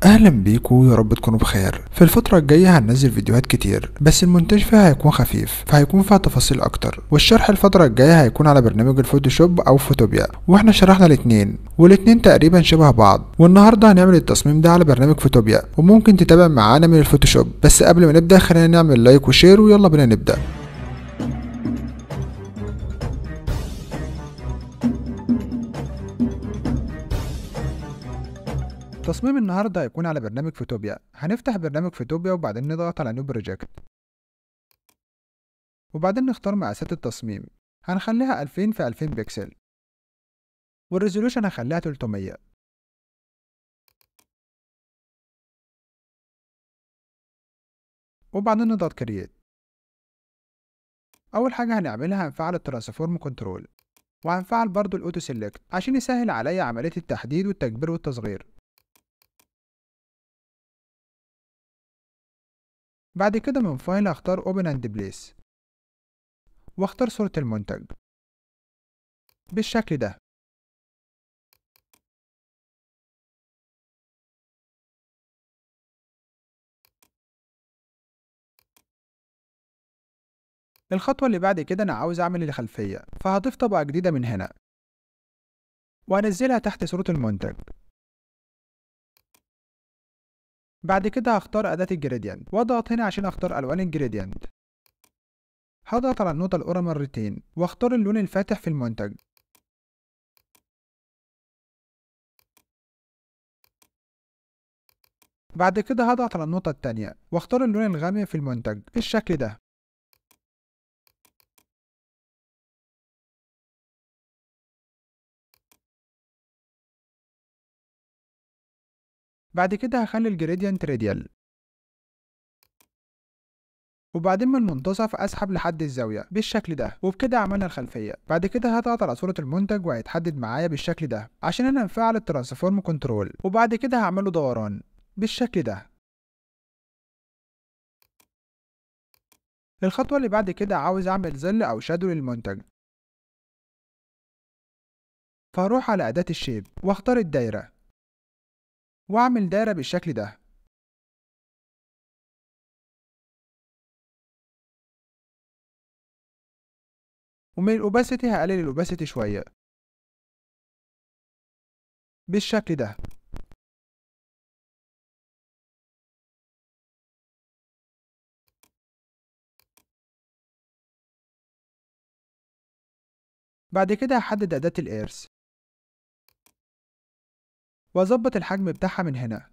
اهلا بيكم، يا رب تكونوا بخير. في الفترة الجاية هننزل فيديوهات كتير، بس المونتاج فيها هيكون خفيف، فهيكون فيها تفاصيل اكتر. والشرح الفترة الجاية هيكون على برنامج الفوتوشوب او فوتوبيا، واحنا شرحنا الاتنين والاتنين تقريبا شبه بعض. والنهاردة هنعمل التصميم ده على برنامج فوتوبيا، وممكن تتابع معانا من الفوتوشوب. بس قبل ما نبدأ خلينا نعمل لايك وشير، ويلا بينا نبدأ. تصميم النهارده هيكون على برنامج فوتوبيا. هنفتح برنامج فوتوبيا وبعدين نضغط على نيو بروجكت، وبعدين نختار مقاسات التصميم. هنخليها 2000 في 2000 بكسل، والريزولوشن هخليها 300. وبعدين نضغط كرييت. اول حاجه هنعملها هنفعل الترانسفورم كنترول، وهنفعل برضو الاوتو سيلكت عشان يسهل عليا عمليه التحديد والتكبير والتصغير. بعد كده من فايل هختار اوبن اند بليس، واختار صوره المنتج بالشكل ده. الخطوه اللي بعد كده انا عاوز اعمل الخلفيه، فهضيف طبقه جديده من هنا وانزلها تحت صوره المنتج. بعد كده هختار اداه الجريدينت واضغط هنا عشان اختار الوان الجريدينت. هضغط على النقطه الاولى مرتين واختار اللون الفاتح في المنتج. بعد كده هضغط على النقطة التانية واختار اللون الغامق في المنتج بالشكل ده. بعد كده هخلي الجريدينت راديال، وبعدين من المنتصف اسحب لحد الزاوية بالشكل ده. وبكده عملنا الخلفية. بعد كده هضغط على صورة المنتج وهيتحدد معايا بالشكل ده عشان انا مفعل الترانسفورم كنترول. وبعد كده هعمله دوران بالشكل ده. الخطوة اللي بعد كده عاوز اعمل ظل او شادو للمنتج، فهروح على أداة الشيب واختار الدايرة واعمل دايرة بالشكل ده. ومن الاوباسيتي هقلل الاوباسيتي شوية بالشكل ده. بعد كده هحدد أداة الإيرث وأظبط الحجم بتاعها من هنا،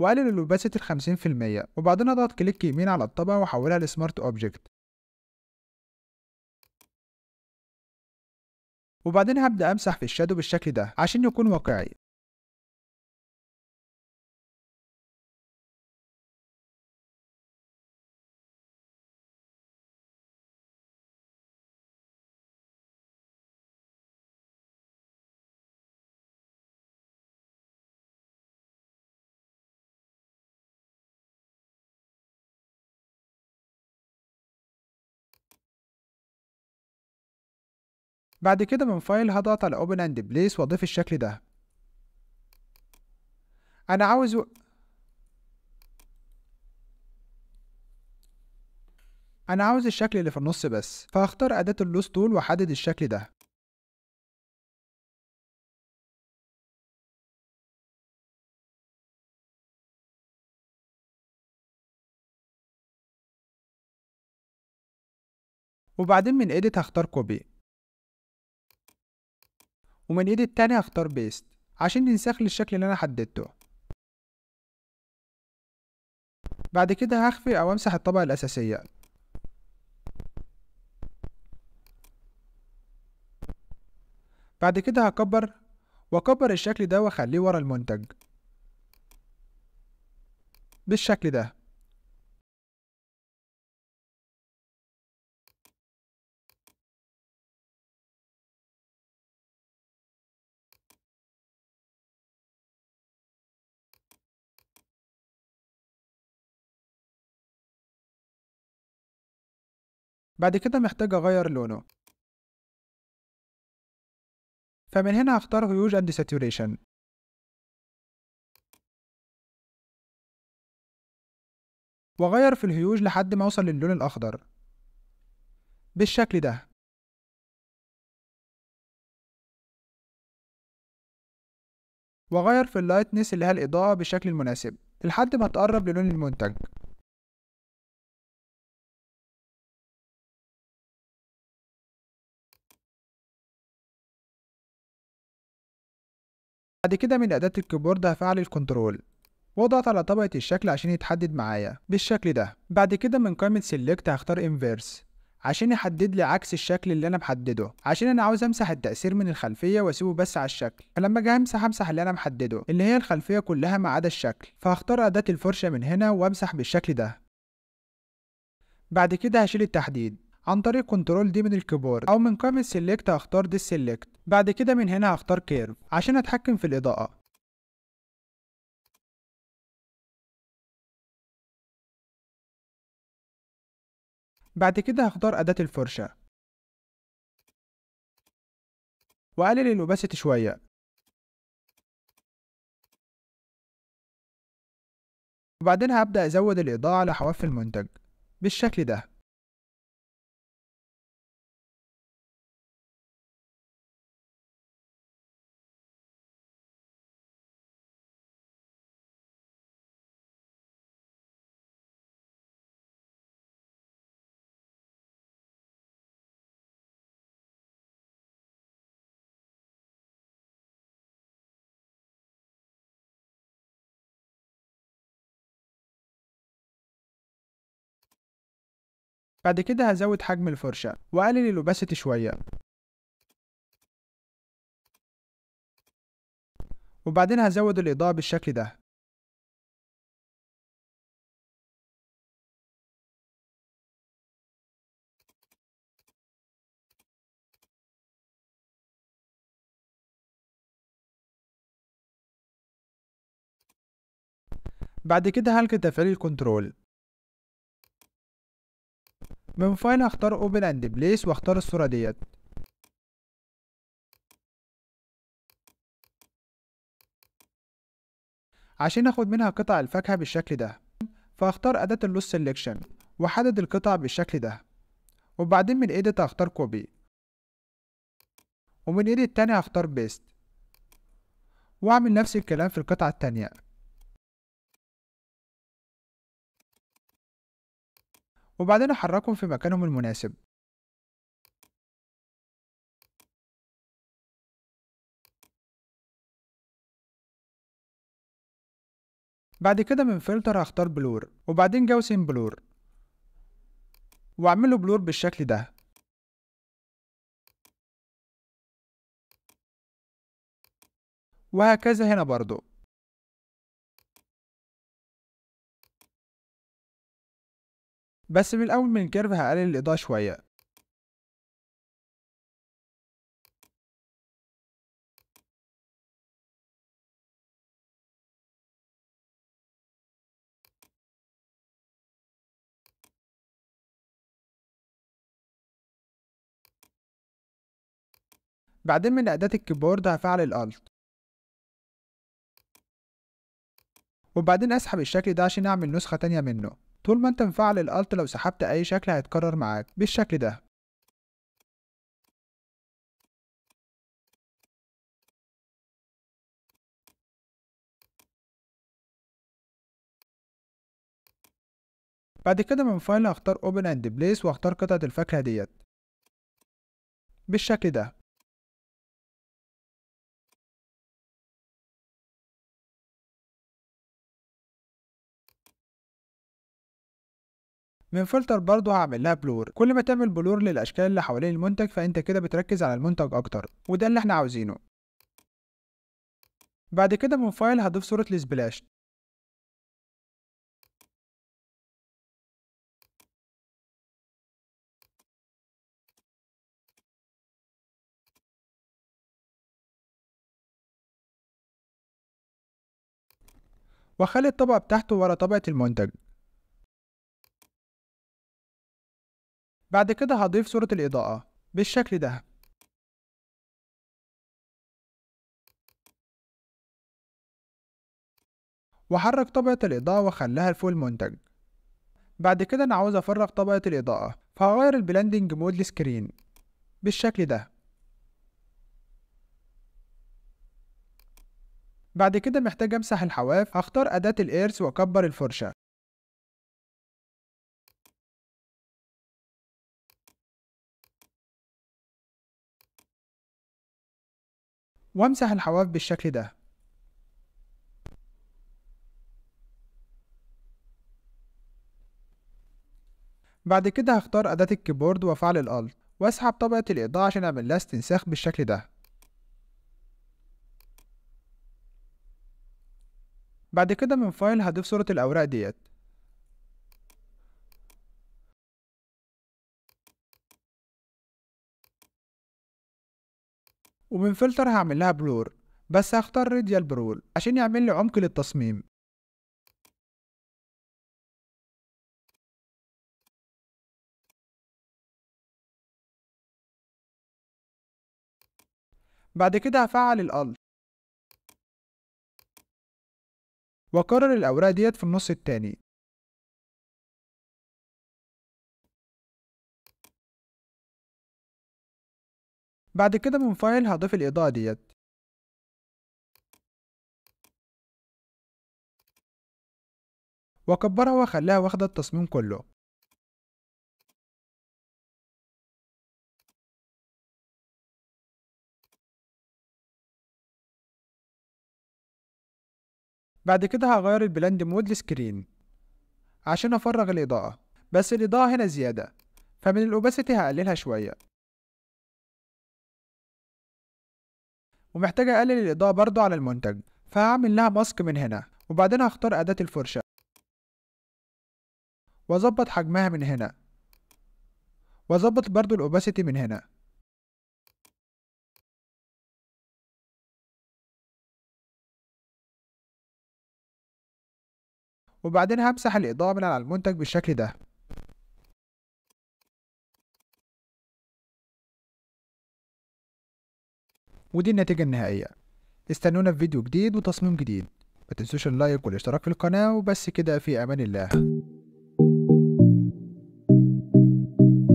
وأقلل الأوباسيتي ل50%. وبعدين أضغط كليك يمين على الطبقة وأحولها لسمارت أوبجكت. وبعدين هبدأ أمسح في الشادو بالشكل ده عشان يكون واقعي. بعد كده من فايل هضغط على Open and Place وأضيف الشكل ده. أنا عاوز و... أنا عاوز الشكل اللي في النص بس، فهختار أداة اللوس تول وأحدد الشكل ده. وبعدين من إيديت هختار كوبي، ومن إيديت تاني هختار بيست عشان ينسخ لي الشكل اللي أنا حددته. بعد كده هخفي أو أمسح الطبقة الأساسية. بعد كده هكبر وأكبر الشكل ده وأخليه ورا المنتج بالشكل ده. بعد كده محتاج أغير لونه، فمن هنا هختار هيوج اند ساتوريشن، واغير في الهيوج لحد ما اوصل للون الاخضر بالشكل ده. واغير في اللايتنس اللي هي الاضاءة بالشكل المناسب لحد ما تقرب للون المنتج. بعد كده من اداة الكيبورد هفعل الكنترول واضغط على طبقة الشكل عشان يتحدد معايا بالشكل ده. بعد كده من قائمة سيلكت هختار انفيرس عشان يحدد لي عكس الشكل اللي انا محدده، عشان انا عاوز امسح التأثير من الخلفية واسيبه بس على الشكل. فلما اجي همسح اللي انا محدده اللي هي الخلفية كلها ما عدا الشكل، فهختار أداة الفرشة من هنا وامسح بالشكل ده. بعد كده هشيل التحديد عن طريق كنترول دي من الكيبورد او من قائمة سيلكت هختار دي سيلكت. بعد كده من هنا هختار كيرف عشان اتحكم في الإضاءة. بعد كده هختار أداة الفرشة وأقلل الأوباسيتي شوية، وبعدين هبدأ أزود الإضاءة على حواف المنتج بالشكل ده. بعد كده هزود حجم الفرشة وأقلل الأوباسيتي شوية، وبعدين هزود الإضاءة بالشكل ده. بعد كده هلغي تفعيل الكنترول. من فايل هختار اوبن اند بليس واختار الصورة ديت عشان اخد منها قطع الفاكهة بالشكل ده. فهختار أداة اللوس سيلكشن واحدد القطع بالشكل ده، وبعدين من ايديت هختار كوبي، ومن ايدي التانية هختار بيست، واعمل نفس الكلام في القطعة التانية، وبعدين احركهم في مكانهم المناسب. بعد كده من فلتر هختار بلور وبعدين جوسن بلور واعمله بلور بالشكل ده، وهكذا هنا برضو. بس من الأول من الكيرف هقلل الإضاءة شوية. بعدين من أداة الكيبورد هفعل الألت وبعدين أسحب الشكل ده عشان أعمل نسخة تانية منه. طول ما أنت مفعل الألت لو سحبت أي شكل هيتكرر معاك بالشكل ده. بعد كده من فايل هختار اوبن اند بليس واختار قطعة الفاكهة ديت بالشكل ده. من فلتر برضه هعمل لها بلور. كل ما تعمل بلور للأشكال اللي حوالين المنتج فأنت كده بتركز على المنتج أكتر، وده اللي احنا عاوزينه. بعد كده من فايل هضيف صورة السبلاش واخلي الطبقة بتاعته ورا طبقة المنتج. بعد كده هضيف صورة الإضاءة بالشكل ده. وأحرك طبقة الإضاءة وأخليها لفوق المنتج. بعد كده أنا عاوز أفرغ طبقة الإضاءة، فهغير البلندنج مود لسكرين بالشكل ده. بعد كده محتاج أمسح الحواف، هختار أداة الإيرث وأكبر الفرشة وأمسح الحواف بالشكل ده. بعد كده هختار أداة الكيبورد وأفعل الألت وأسحب طبقة الإضاءة عشان أعمل لها استنساخ بالشكل ده. بعد كده من فايل هضيف صورة الأوراق ديت، ومن فلتر هعمل لها بلور، بس هختار راديال برول عشان يعمل لي عمق للتصميم. بعد كده هفعل الألت وأكرر الأوراق ديت في النص التاني. بعد كده من فايل هضيف الإضاءة ديت وأكبرها وأخليها واخدة التصميم كله. بعد كده هغير البلند مود لسكرين عشان أفرغ الإضاءة، بس الإضاءة هنا زيادة، فمن الأوباسيتي هقللها شوية، ومحتاج أقلل الإضاءة برضو على المنتج، فهعمل لها ماسك من هنا، وبعدين هختار أداة الفرشة وأظبط حجمها من هنا، وأظبط برضو الأوباسيتي من هنا. وبعدين همسح الإضاءة من على المنتج بالشكل ده. ودي النتيجة النهائية. استنونا في فيديو جديد وتصميم جديد، ما تنسوش اللايك والاشتراك في القناة، وبس كده، في أمان الله.